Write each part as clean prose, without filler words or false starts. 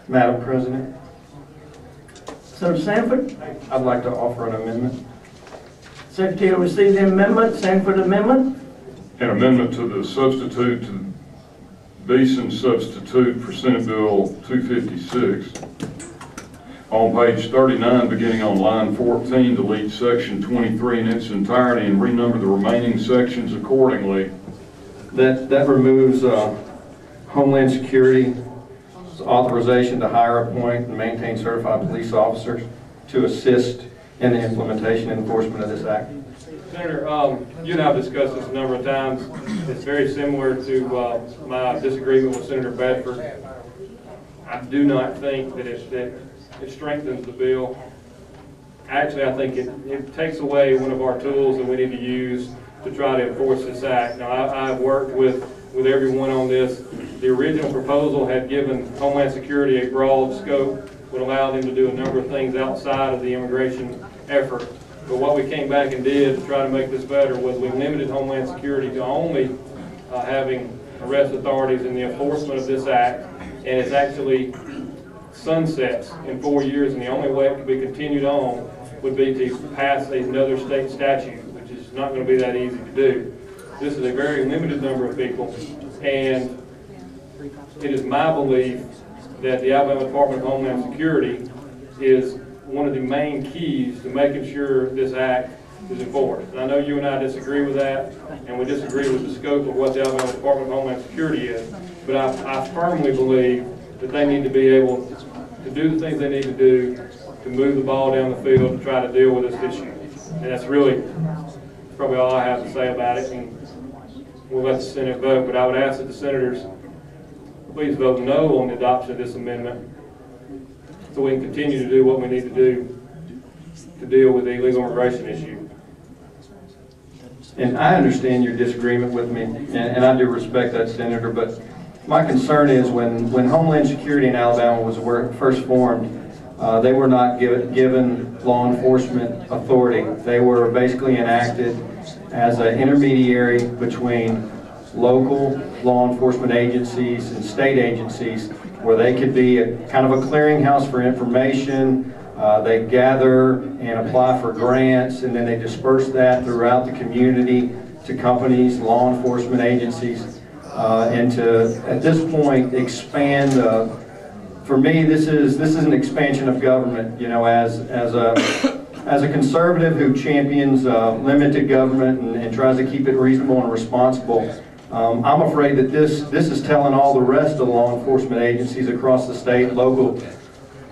Madam President. Senator Sanford, I'd like to offer an amendment. Secretary will receive the amendment. Sanford amendment. An amendment to the substitute to Beeson substitute for Senate Bill 256. On page 39, beginning on line 14, delete section 23 in its entirety and renumber the remaining sections accordingly. That removes Homeland Security's authorization to hire, appoint, and maintain certified police officers to assist in the implementation and enforcement of this act. Senator, you and I have discussed this a number of times. It's very similar to my disagreement with Senator Bedford. I do not think that it strengthens the bill. Actually, I think it takes away one of our tools that we need to use to try to enforce this act. Now, I've worked with everyone on this. The original proposal had given Homeland Security a broad scope, would allow them to do a number of things outside of the immigration effort. But what we came back and did to try to make this better was we limited Homeland Security to only having arrest authorities in the enforcement of this act, and it's actually sunsets in 4 years, and the only way it could be continued on would be to pass another state statute, which is not going to be that easy to do. This is a very limited number of people, and it is my belief that the Alabama Department of Homeland Security is one of the main keys to making sure this act is enforced. And I know you and I disagree with that, and we disagree with the scope of what the Alabama Department of Homeland Security is, but I firmly believe that they need to be able to do the things they need to do to move the ball down the field to try to deal with this issue. And that's really probably all I have to say about it, and we'll let the Senate vote. But I would ask that the senators please vote no on the adoption of this amendment so we can continue to do what we need to do to deal with the illegal immigration issue. And I understand your disagreement with me, and I do respect that, Senator, but my concern is when Homeland Security in Alabama was first formed, they were not given law enforcement authority. They were basically enacted as an intermediary between local law enforcement agencies and state agencies, where they could be kind of a clearinghouse for information. They gather and apply for grants, and then they disperse that throughout the community to companies, law enforcement agencies, and to, at this point, expand. For me, this is an expansion of government. You know, as a conservative who champions limited government and tries to keep it reasonable and responsible, I'm afraid that this is telling all the rest of the law enforcement agencies across the state, local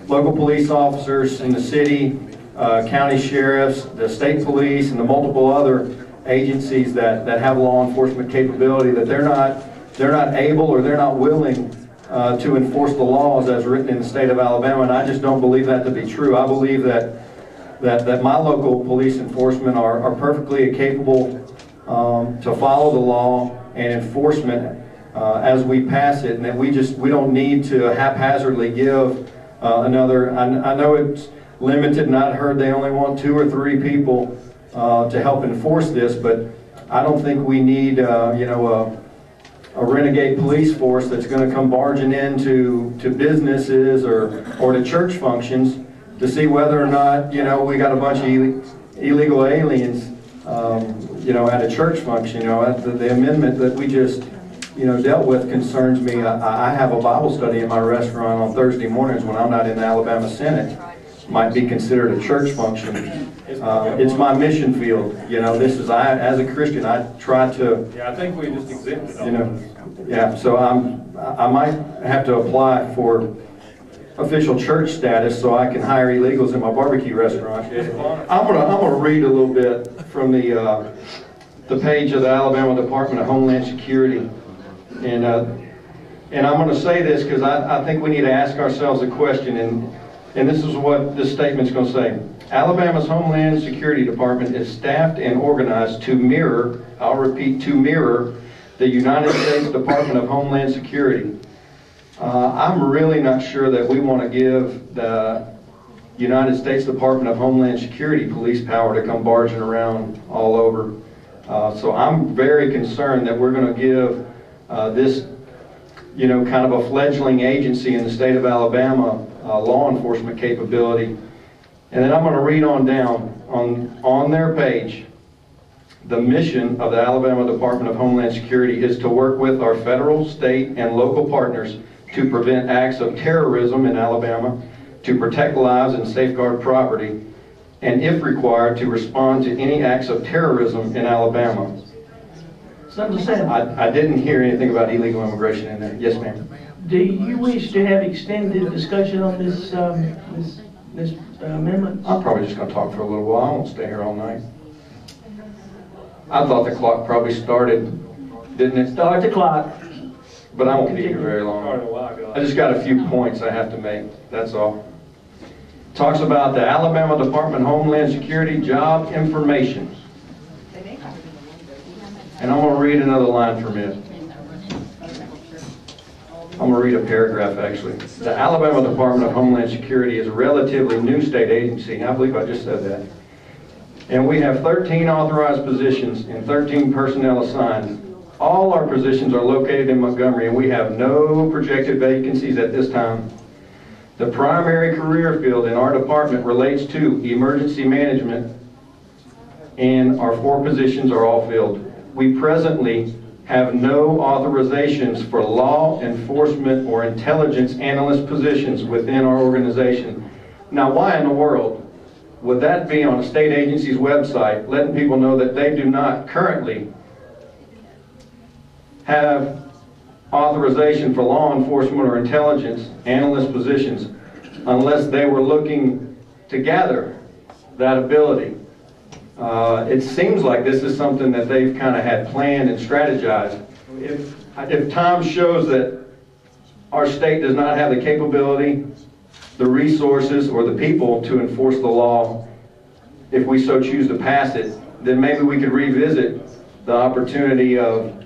police officers in the city, county sheriffs, the state police, and the multiple other agencies that have law enforcement capability, that they're not able or they're not willing to enforce the laws as written in the state of Alabama. And I just don't believe that to be true. I believe that my local police enforcement are perfectly capable to follow the law and enforcement as we pass it, and that we don't need to haphazardly give another. I know it's limited, and I heard they only want 2 or 3 people to help enforce this, but I don't think we need a renegade police force that's going to come barging into businesses or to church functions to see whether or not we got a bunch of illegal aliens at a church function. The amendment that we just dealt with concerns me. I have a Bible study in my restaurant on Thursday mornings when I'm not in the Alabama Senate. Might be considered a church function. It's my mission field. This is as a Christian, I try to. Yeah, I think we just exempted it. Yeah. So I might have to apply for official church status so I can hire illegals in my barbecue restaurant. I'm gonna read a little bit from the page of the Alabama Department of Homeland Security, and I'm going to say this because I think we need to ask ourselves a question, and this is what this statement's going to say. Alabama's Homeland Security Department is staffed and organized to mirror, I'll repeat, to mirror the United States Department of Homeland Security. I'm really not sure that we want to give the United States Department of Homeland Security police power to come barging around all over. So I'm very concerned that we're going to give you know, kind of a fledgling agency in the state of Alabama, law enforcement capability. And then I'm going to read on down on their page. The mission of the Alabama Department of Homeland Security is to work with our federal, state, and local partners to prevent acts of terrorism in Alabama, to protect lives and safeguard property, and if required, to respond to any acts of terrorism in Alabama. I didn't hear anything about illegal immigration in there. Yes, ma'am. Do you wish to have extended discussion on this amendment? I'm probably just going to talk for a little while. I won't stay here all night. I thought the clock probably started, didn't it? Start the clock. But I won't keep you very long. I just got a few points I have to make, that's all. Talks about the Alabama Department of Homeland Security job information. And I'm going to read another line from it. I'm going to read a paragraph, actually. The Alabama Department of Homeland Security is a relatively new state agency. I believe I just said that. And we have 13 authorized positions and 13 personnel assigned. All our positions are located in Montgomery, and we have no projected vacancies at this time. The primary career field in our department relates to emergency management, and our 4 positions are all filled. We presently have no authorizations for law enforcement or intelligence analyst positions within our organization. Now, why in the world would that be on a state agency's website, letting people know that they do not currently have authorization for law enforcement or intelligence analyst positions unless they were looking to gather that ability? It seems like this is something that they've kind of had planned and strategized. If time shows that our state does not have the capability, the resources, or the people to enforce the law, if we so choose to pass it, then maybe we could revisit the opportunity of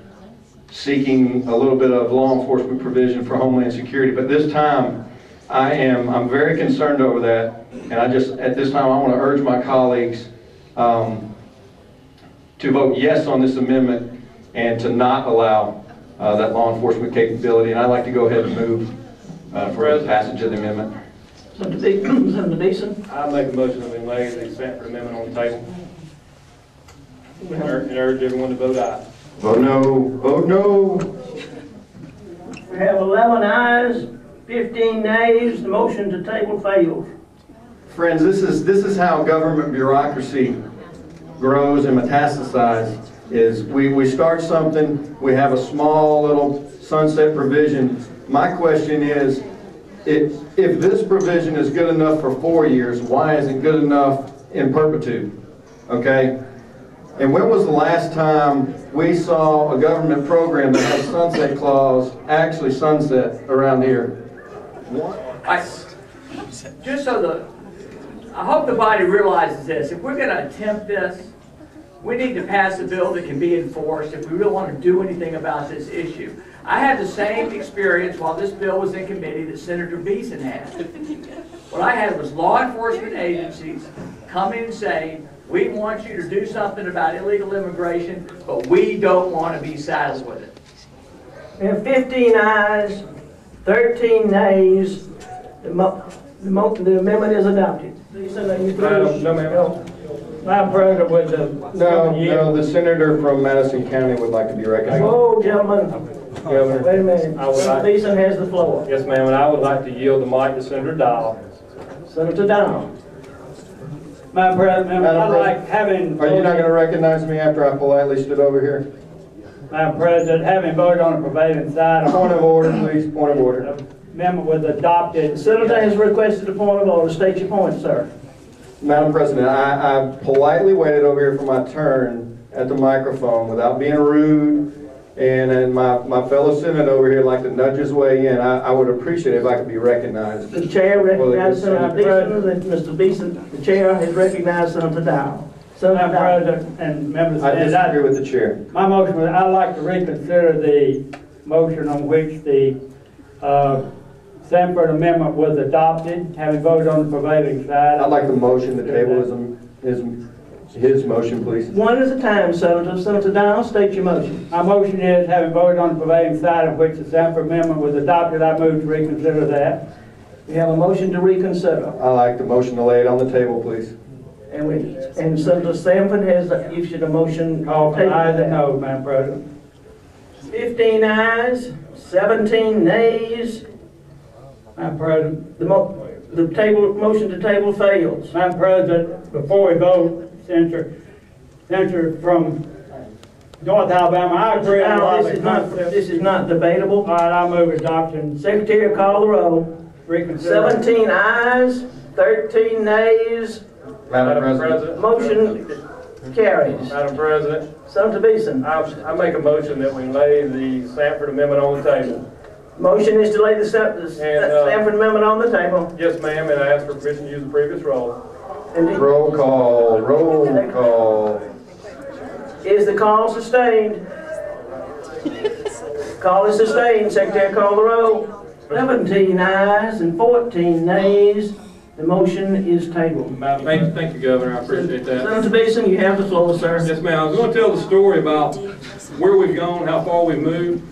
seeking a little bit of law enforcement provision for Homeland Security. But this time, I'm very concerned over that, and at this time, I want to urge my colleagues to vote yes on this amendment and to not allow that law enforcement capability. And I'd like to go ahead and move for the passage of the amendment. Senator Beeson? I make a motion that we lay the Sanford amendment on the table and urge everyone to vote aye. Vote no. Vote no. We have 11 ayes, 15 nays. The motion to table fails. Friends, this is how government bureaucracy grows and metastasizes. Is we start something, we have a small little sunset provision. My question is, if this provision is good enough for 4 years, why isn't it good enough in perpetuity? Okay? And when was the last time we saw a government program that had sunset clause actually sunset around here? I hope the body realizes this. If we're going to attempt this, we need to pass a bill that can be enforced if we really want to do anything about this issue. I had the same experience while this bill was in committee that Senator Beeson had. What I had was law enforcement agencies coming and saying, we want you to do something about illegal immigration, but we don't want to be saddled with it. We have 15 ayes, 13 nays. The amendment is adopted. Madam President, with the... No, the senator from Madison County would like to be recognized. Oh, gentlemen. Governor. Wait a minute. Senator Beeson has the floor. Yes, ma'am, and I would like to yield the mic to Senator Dial. Senator Down. Madam President, Madam I like having... Are you not going to recognize me after I politely stood over here? Madam President, having voted on the prevailing side... Point of order, please. Point of order. The amendment was adopted. The senator has requested a point of order. State your point, sir. Madam President, I politely waited over here for my turn at the microphone without being rude, and my fellow senator over here like to nudge his way in. I would appreciate it if I could be recognized. The chair recognizes Senator Beeson. Mr. Beeson, the chair has recognized Senator Dow. Madam President and members of the... I disagree with the chair. My motion was, I'd like to reconsider the motion on which the Sanford amendment was adopted, having voted on the prevailing side. I'd like the motion, the table is His motion, please. One at a time, Senator. Senator Down, state your motion. My motion is, having voted on the prevailing side of which the Sanford Amendment was adopted, I move to reconsider that. We have a motion to reconsider. I like the motion to lay it on the table, please. And Senator Sanford has issued a motion. Call for ayes and noes, Madam President. 15 ayes, 17 nays. Madam President. The motion to table fails. Madam President, before we vote, Senator from North Alabama, I agree on a lot of the concepts. This is not debatable. All right, I move adoption. Secretary, call the roll. Reconsider. 17 ayes, 13 nays. Madam President. Motion carries. Madam President, Senator Beeson. I make a motion that we lay the Sanford Amendment on the table. Motion is to lay the Sanford Amendment on the table. Yes, ma'am, and I ask for permission to use the previous roll. Roll call, roll call. Is the call sustained? Call is sustained. Secretary, call the roll. 17 ayes and 14 nays. The motion is tabled. Thank you, Governor, I appreciate that. Senator Beeson, you have the floor, sir. Yes, ma'am, I was going to tell the story about where we've gone, how far we've moved.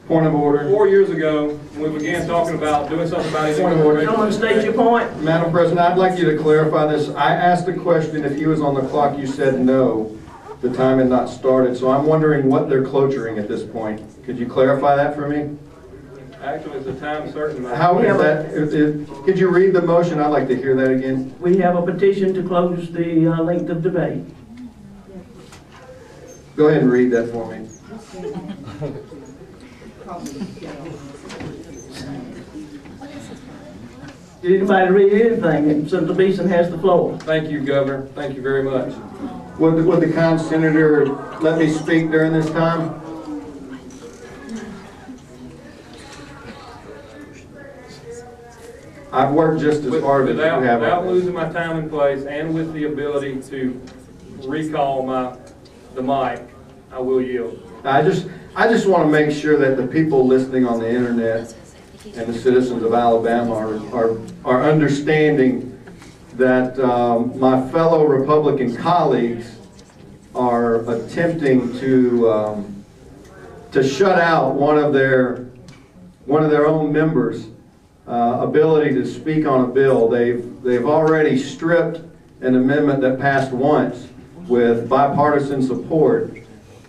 Point of order. 4 years ago, when we began talking about doing something about it. Gentlemen, state your point. Madam President, I'd like you to clarify this. I asked a question, if he was on the clock, you said no. The time had not started, so I'm wondering what they're cloturing at this point. Could you clarify that for me? Actually, it's a time certain. How is that? Could you read the motion? I'd like to hear that again. We have a petition to close the length of debate. Go ahead and read that for me. Did anybody read anything? Senator Beeson has the floor. Thank you, Governor. Thank you very much. Would the kind senator let me speak during this time? I've worked just as hard as you have. Without losing my time and place, and with the ability to recall the mic, I will yield. I just want to make sure that the people listening on the internet and the citizens of Alabama are understanding that my fellow Republican colleagues are attempting to shut out one of their own members' ability to speak on a bill. They've already stripped an amendment that passed once with bipartisan support.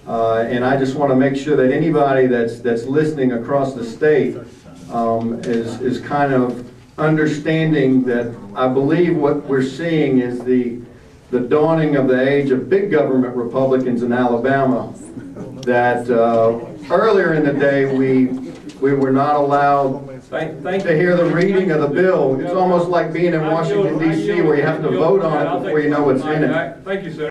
And I just want to make sure that anybody that's listening across the state is kind of understanding that I believe what we're seeing is the dawning of the age of big government Republicans in Alabama. That earlier in the day we were not allowed to hear the reading of the bill. It's almost like being in Washington, D.C. where you have to vote on it before you know what's in it. Thank you, sir.